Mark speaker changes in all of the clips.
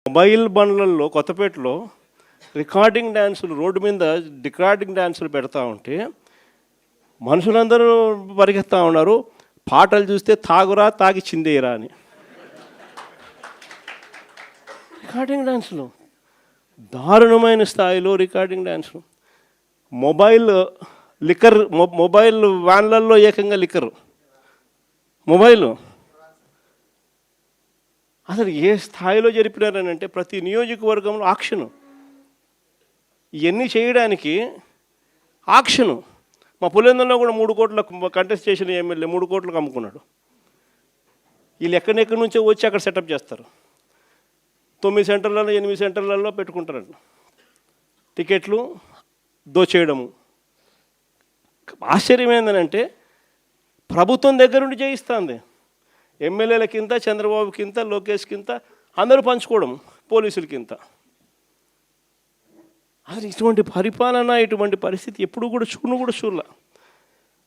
Speaker 1: Mobile బండ్లలో కొత్తపేటలో recording డ్యాన్సులు road మీద రికార్డింగ్ డ్యాన్సులు పెడతా ఉంటే మనుషులందరూ పరిగెత్తా ఉన్నారు. పాటలు చూస్తే తాగురా తాగి చిందేయరా అని. రికార్డింగ్ డ్యాన్సులు దారుణమైన స్థాయిలో రికార్డింగ్ డ్యాన్సులు. మొబైల్ వ్యాన్లలో ఏకంగా లిక్కర్ మొబైల్ అసలు ఏ స్థాయిలో జరిపినారని అంటే ప్రతి నియోజకవర్గంలో ఆక్షను. ఇవన్నీ చేయడానికి ఆక్షను. మా పులివెందులలో కూడా 3 కోట్ల కంటెస్ట్ చేసిన ఎమ్మెల్యే 3 కోట్లకు అమ్ముకున్నాడు. వీళ్ళు ఎక్కడెక్కడి నుంచో వచ్చి అక్కడ సెటప్ చేస్తారు. 9 సెంటర్లలో 8 సెంటర్లలో పెట్టుకుంటారంట. టికెట్లు దోచేయడము. ఆశ్చర్యం ఏంటంటే ప్రభుత్వం దగ్గర నుండి చేయిస్తుంది. ఎమ్మెల్యేలకింత, చంద్రబాబుకింత, లోకేష్కింత అందరూ పంచుకోవడం, పోలీసులకింత. అసలు ఇటువంటి పరిపాలన, ఇటువంటి పరిస్థితి ఎప్పుడు కూడా చూడలే.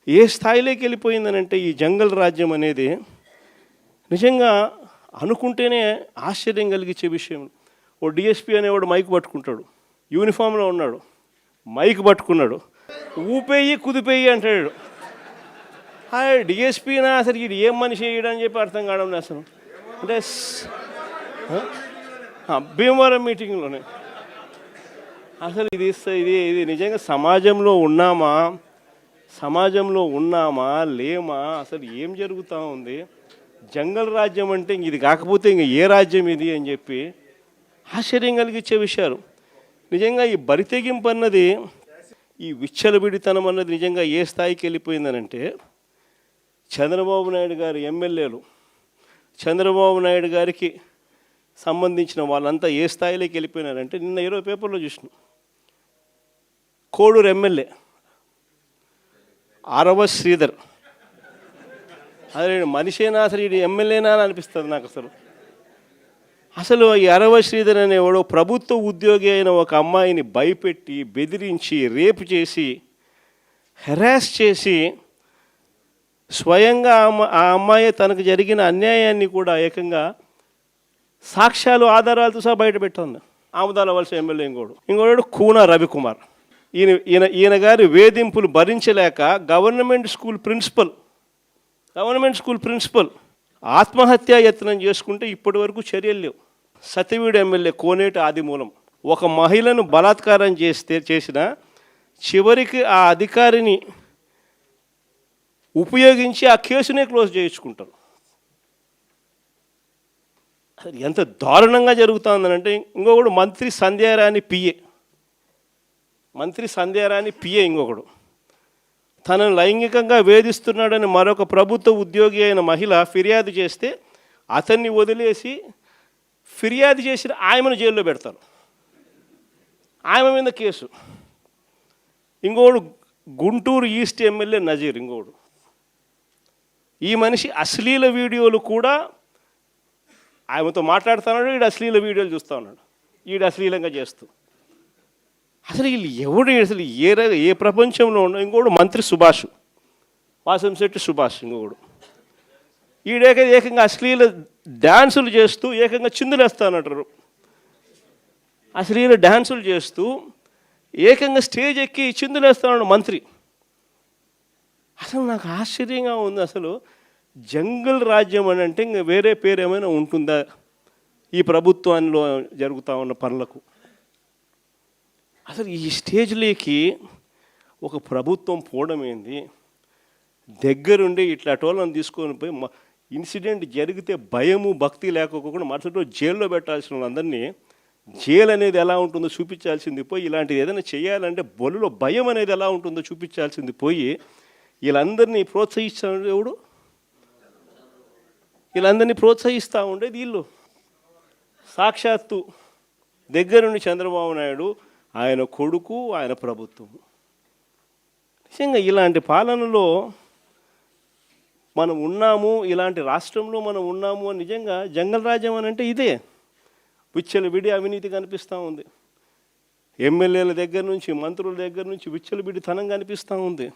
Speaker 1: ఏ స్థాయిలోకి వెళ్ళిపోయిందనంటే ఈ జంగల్ రాజ్యం అనేది నిజంగా అనుకుంటేనే ఆశ్చర్యం కలిగించే విషయం. ఓ డిఎస్పీ అనేవాడు మైక్ పట్టుకుంటాడు, యూనిఫామ్లో ఉన్నాడు, మైక్ పట్టుకున్నాడు, ఊపేయి కుదిపేయి అంటాడు. డిఎస్పీనా అసలు ఇది ఏం మనిషి వేయడని చెప్పి అర్థం కావడం అసలు. అంటే భీమవరం మీటింగ్లోనే అసలు ఇది నిజంగా సమాజంలో ఉన్నామా లేమా, అసలు ఏం జరుగుతూ ఉంది? జంగల్ రాజ్యం అంటే ఇది కాకపోతే ఇంక ఏ రాజ్యం ఇది అని చెప్పి ఆశ్చర్యం కలిగించే విషయాలు. నిజంగా ఈ బరితెగింపు అన్నది, ఈ విచ్చలవిడితనం అన్నది నిజంగా ఏ స్థాయికి వెళ్ళిపోయిందనంటే చంద్రబాబు నాయుడు గారి ఎమ్మెల్యేలు, చంద్రబాబు నాయుడు గారికి సంబంధించిన వాళ్ళంతా ఏ స్థాయిలోకి వెళ్ళిపోయినారంటే నిన్న 20 పేపర్లో చూసిన కోడూరు ఎమ్మెల్యే ఆరవ శ్రీధర్. అదే మనిషేనా అసలు ఇది ఎమ్మెల్యేనా అని అనిపిస్తుంది నాకు. అసలు ఈ అరవ శ్రీధర్ అనేవాడు ప్రభుత్వ ఉద్యోగి అయిన ఒక అమ్మాయిని భయపెట్టి, బెదిరించి, రేపు చేసి, హెరాస్ చేసి స్వయంగా ఆ అమ్మాయి తనకు జరిగిన అన్యాయాన్ని కూడా ఏకంగా సాక్ష్యాలు, ఆధారాలతో సహా బయట పెట్టింది. ఆముదాల వలస ఎమ్మెల్యే ఇంకోడు కూన రవికుమార్. ఈయన గారి వేధింపులు భరించలేక గవర్నమెంట్ స్కూల్ ప్రిన్సిపల్ ఆత్మహత్యా యత్నం చేసుకుంటే ఇప్పటి వరకు చర్యలు లేవు. సతివీడు ఎమ్మెల్యే కోనేటి ఆదిమూలం ఒక మహిళను బలాత్కారం చేసిన చివరికి ఆ అధికారిని ఉపయోగించి ఆ కేసునే క్లోజ్ చేయించుకుంటారు. అది ఎంత దారుణంగా జరుగుతుందనంటే ఇంకొకడు మంత్రి సంధ్యారాణి పిఏ ఇంకొకడు తనను లైంగికంగా వేధిస్తున్నాడని మరొక ప్రభుత్వ ఉద్యోగి అయిన మహిళ ఫిర్యాదు చేస్తే అతన్ని వదిలేసి ఫిర్యాదు చేసిన ఆయమను జైల్లో పెడతారు. ఆయమ మీద కేసు. ఇంకోడు గుంటూరు ఈస్ట్ ఎమ్మెల్యే నజీర్. ఇంకోడు ఈ మనిషి అశ్లీల వీడియోలు కూడా ఆయనతో మాట్లాడుతున్నాడు, వీడు అశ్లీల వీడియోలు చూస్తూ ఉన్నాడు, వీడు అశ్లీలంగా చేస్తూ. అసలు వీళ్ళు ఎవడు అసలు ఏ ప్రపంచంలో ఉన్న. ఇంకోడు మంత్రి సుభాష్, వాసంశెట్టి సుభాష్. ఇంకొకడు ఏకంగా అశ్లీల డ్యాన్సులు చేస్తూ ఏకంగా చిందులేస్తానంటారు. అశ్లీల డ్యాన్సులు చేస్తూ ఏకంగా స్టేజ్ ఎక్కి చిందులేస్తాడు మంత్రి. అసలు నాకు ఆశ్చర్యంగా ఉంది. అసలు జంగల్ రాజ్యం అని అంటే ఇంకా వేరే పేరు ఏమైనా ఉంటుందా ఈ ప్రభుత్వంలో జరుగుతూ ఉన్న పనులకు? అసలు ఈ స్టేజ్లోకి ఒక ప్రభుత్వం పోవడం ఏంది? దగ్గరుండి ఇట్లా టోళ్ళని తీసుకొని పోయి ఇన్సిడెంట్ జరిగితే భయము, భక్తి లేకపోకుండా మరుసటి రోజు జైల్లో పెట్టాల్సిన వాళ్ళందరినీ జైలు అనేది ఎలా ఉంటుందో చూపించాల్సింది పోయి, ఇలాంటిది ఏదైనా చేయాలంటే బొల్లులో భయం అనేది ఎలా ఉంటుందో చూపించాల్సింది పోయి, వీళ్ళందరినీ ప్రోత్సహిస్తాడు ఎవడు? వీళ్ళందరినీ ప్రోత్సహిస్తూ ఉండేది వీళ్ళు. సాక్షాత్తు దగ్గరుండి చంద్రబాబు నాయుడు, ఆయన కొడుకు, ఆయన ప్రభుత్వం. నిజంగా ఇలాంటి పాలనలో మనం ఉన్నాము, ఇలాంటి రాష్ట్రంలో మనం ఉన్నాము అని నిజంగా జంగల్ రాజ్యం అని అంటే ఇదే. విచ్చలవిడి అవినీతి కనిపిస్తూ ఉంది. ఎమ్మెల్యేల దగ్గర నుంచి, మంత్రుల దగ్గర నుంచి విచ్చలవిడితనం కనిపిస్తూ ఉంది.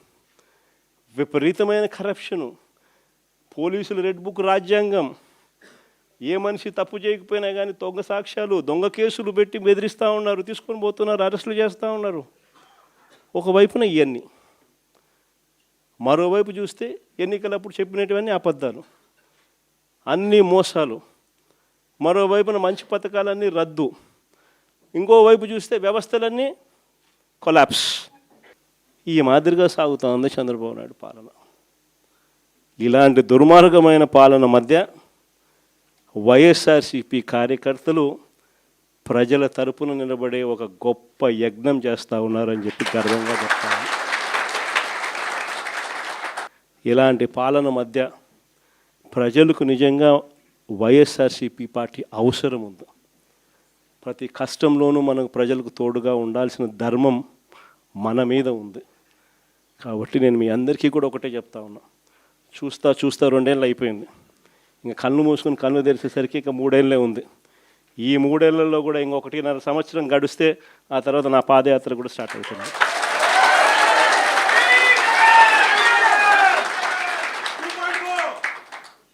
Speaker 1: విపరీతమైన కరప్షను, పోలీసులు రెడ్ బుక్ రాజ్యాంగం, ఏ మనిషి తప్పు చేయకపోయినా కానీ దొంగ సాక్ష్యాలు, దొంగ కేసులు పెట్టి బెదిరిస్తూ ఉన్నారు, తీసుకొని పోతున్నారు, అరెస్టులు చేస్తూ ఉన్నారు. ఒకవైపున ఇవన్నీ, మరోవైపు చూస్తే ఎన్నికలప్పుడు చెప్పినటువన్నీ అబద్ధాలు, అన్నీ మోసాలు. మరోవైపున మంచి పథకాలన్నీ రద్దు. ఇంకోవైపు చూస్తే వ్యవస్థలన్నీ కొలాప్స్. ఈ మాదిరిగా సాగుతూ ఉంది చంద్రబాబు నాయుడు పాలన. ఇలాంటి దుర్మార్గమైన పాలన మధ్య వైఎస్ఆర్సీపీ కార్యకర్తలు ప్రజల తరపున నిలబడే ఒక గొప్ప యజ్ఞం చేస్తూ ఉన్నారని చెప్పి గర్వంగా చెప్తాను. ఇలాంటి పాలన మధ్య ప్రజలకు నిజంగా వైఎస్ఆర్సీపీ పార్టీ అవసరం ఉంది. ప్రతి కష్టంలోనూ మనకు ప్రజలకు తోడుగా ఉండాల్సిన ధర్మం మన మీద ఉంది. కాబట్టి నేను మీ అందరికీ కూడా ఒకటే చెప్తా ఉన్నా, చూస్తా 2 ఏళ్ళు అయిపోయింది. ఇంకా కళ్ళు మూసుకొని కళ్ళు తెరిచేసరికి ఇంకా 3 ఏళ్ళే ఉంది. ఈ 3 ఏళ్లలో కూడా ఇంకొక 1.5 సంవత్సరం గడిస్తే ఆ తర్వాత నా పాదయాత్ర కూడా స్టార్ట్ అవుతుంది.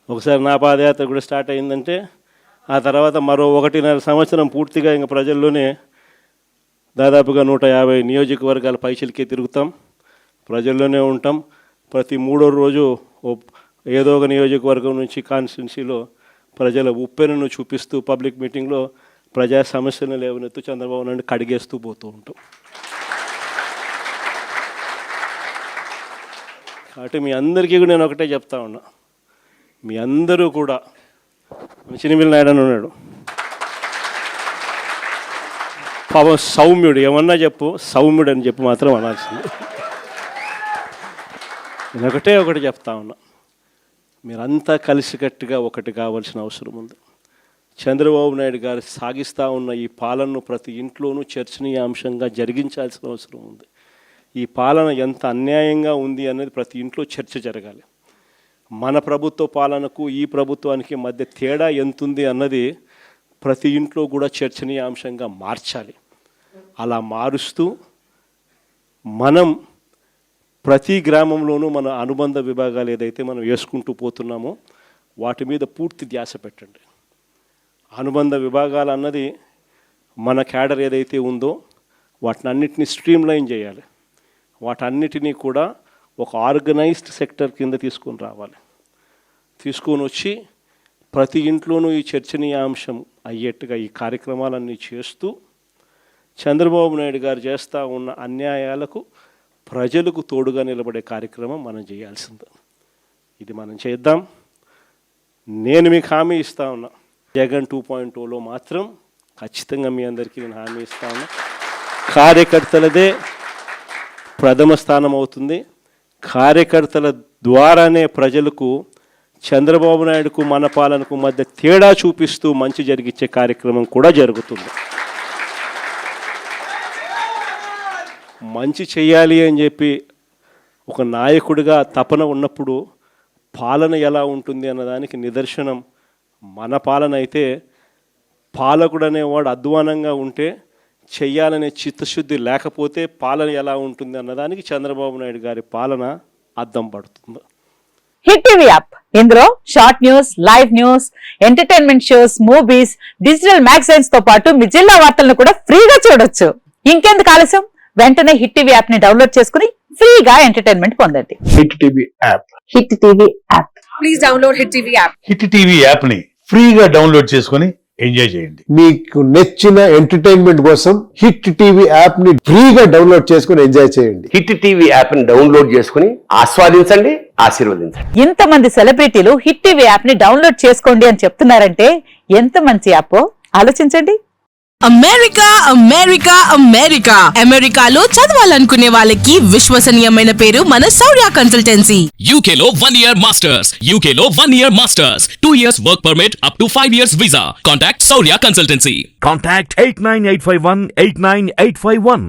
Speaker 1: ఒకసారి నా పాదయాత్ర కూడా స్టార్ట్ అయిందంటే ఆ తర్వాత మరో 1.5 సంవత్సరం పూర్తిగా ఇంకా ప్రజల్లోనే దాదాపుగా 150 నియోజకవర్గాల పైచిలకే తిరుగుతాం, ప్రజల్లోనే ఉంటాం. ప్రతి 3వ రోజు ఏదో ఒక నియోజకవర్గం నుంచి కాన్స్టిట్యున్సీలో ప్రజల ఉప్పెనను చూపిస్తూ పబ్లిక్ మీటింగ్లో ప్రజా సమస్యలను లేవనెత్తు చంద్రబాబు నాయుడు కడిగేస్తూ పోతూ ఉంటాం. కాబట్టి మీ అందరికీ కూడా నేను ఒకటే చెప్తా ఉన్నా, మీ అందరూ కూడా చినిమిల్ నాయుడు అని ఉన్నాడు, పాపం సౌమ్యుడు, ఏమన్నా చెప్పు సౌమ్యుడు అని చెప్పి మాత్రం అనాల్సింది. నేను ఒకటి చెప్తా ఉన్నా, మీరంతా కలిసికట్టుగా ఒకటి కావాల్సిన అవసరం ఉంది. చంద్రబాబు నాయుడు గారు సాగిస్తూ ఉన్న ఈ పాలనను ప్రతి ఇంట్లోనూ చర్చనీయాంశంగా జరిగించాల్సిన అవసరం ఉంది. ఈ పాలన ఎంత అన్యాయంగా ఉంది అనేది ప్రతి ఇంట్లో చర్చ జరగాలి. మన ప్రభుత్వ పాలనకు ఈ ప్రభుత్వానికి మధ్య తేడా ఎంతుంది అన్నది ప్రతి ఇంట్లో కూడా చర్చనీయాంశంగా మార్చాలి. అలా మారుస్తూ మనం ప్రతి గ్రామంలోనూ మన అనుబంధ విభాగాలు ఏదైతే మనం వేసుకుంటూ పోతున్నామో వాటి మీద పూర్తి ధ్యాస పెట్టండి. అనుబంధ విభాగాలు అన్నది మన క్యాడర్ ఏదైతే ఉందో వాటినన్నిటిని స్ట్రీమ్లైన్ చేయాలి. వాటన్నిటినీ కూడా ఒక ఆర్గనైజ్డ్ సెక్టర్ కింద తీసుకొని రావాలి. తీసుకొని వచ్చి ప్రతి ఇంట్లోనూ ఈ చర్చనీయాంశం అయ్యేట్టుగా ఈ కార్యక్రమాలన్నీ చేస్తూ చంద్రబాబు నాయుడు గారు చేస్తూ ఉన్న అన్యాయాలకు ప్రజలకు తోడుగా నిలబడే కార్యక్రమం మనం చేయాల్సింది. ఇది మనం చేద్దాం. నేను మీకు హామీ ఇస్తా ఉన్నా, జగన్ 2.0లో మాత్రం ఖచ్చితంగా మీ అందరికీ నేను హామీ ఇస్తా ఉన్నా, కార్యకర్తలదే ప్రథమ స్థానం అవుతుంది. కార్యకర్తల ద్వారానే ప్రజలకు చంద్రబాబు నాయుడుకు మన పాలనకు మధ్య తేడా చూపిస్తూ మంచి జరిగించే కార్యక్రమం కూడా జరుగుతుంది. మంచి చేయాలి అని చెప్పి ఒక నాయకుడిగా తపన ఉన్నప్పుడు పాలన ఎలా ఉంటుంది అన్నదానికి నిదర్శనం మన పాలన అయితే, పాలకుడు అనేవాడు అధ్వానంగా ఉంటే చెయ్యాలనే చిత్తశుద్ధి లేకపోతే పాలన ఎలా ఉంటుంది అన్నదానికి చంద్రబాబు నాయుడు గారి పాలన అద్దం పడుతుంది.
Speaker 2: హిట్ టీవీ యాప్, ఇందులో short news, live news, entertainment shows, movies, digital magazines తో పాటు మీ జిల్లా వార్తలను కూడా ఫ్రీగా చూడొచ్చు. ఇంకెందుకు ఆలస్యం, వెంటనే హిట్ టీవీ యాప్ ని డౌన్లోడ్ చేసుకుని ఫ్రీగా ఎంటర్టైన్మెంట్ పొందండి.
Speaker 3: Hit TV app,
Speaker 2: hit TV app,
Speaker 4: please download hit TV app.
Speaker 3: Hit TV app ని ఫ్రీగా డౌన్లోడ్ చేసుకుని ఎంజాయ్ చేయండి.
Speaker 5: మీకు నచ్చిన ఎంటర్టైన్మెంట్ కోసం హిట్ టీవీ యాప్ ని ఫ్రీగా డౌన్లోడ్ చేసుకుని ఎంజాయ్ చేయండి.
Speaker 6: హిట్ టీవీ యాప్ ని డౌన్లోడ్ చేసుకుని ఆస్వాదించండి, ఆశీర్వదించండి.
Speaker 2: ఇంతమంది సెలబ్రిటీలు హిట్ టీవీ యాప్ ని డౌన్లోడ్ చేసుకోండి అని చెప్తున్నారంటే ఎంత మంచి యాప్ ఆలోచించండి.
Speaker 4: అమెరికా అమెరికా అమెరికా అమెరికాలో చదవాలనుకునే వాళ్ళకి విశ్వసనీయమైన పేరు మన శౌర్య కన్సల్టెన్సీ.
Speaker 7: UK లో 1 year masters, UK లో 1 year masters, 2 years work permit up to 5 years visa. Contact Saurya Consultancy.
Speaker 8: Contact 89851 89851.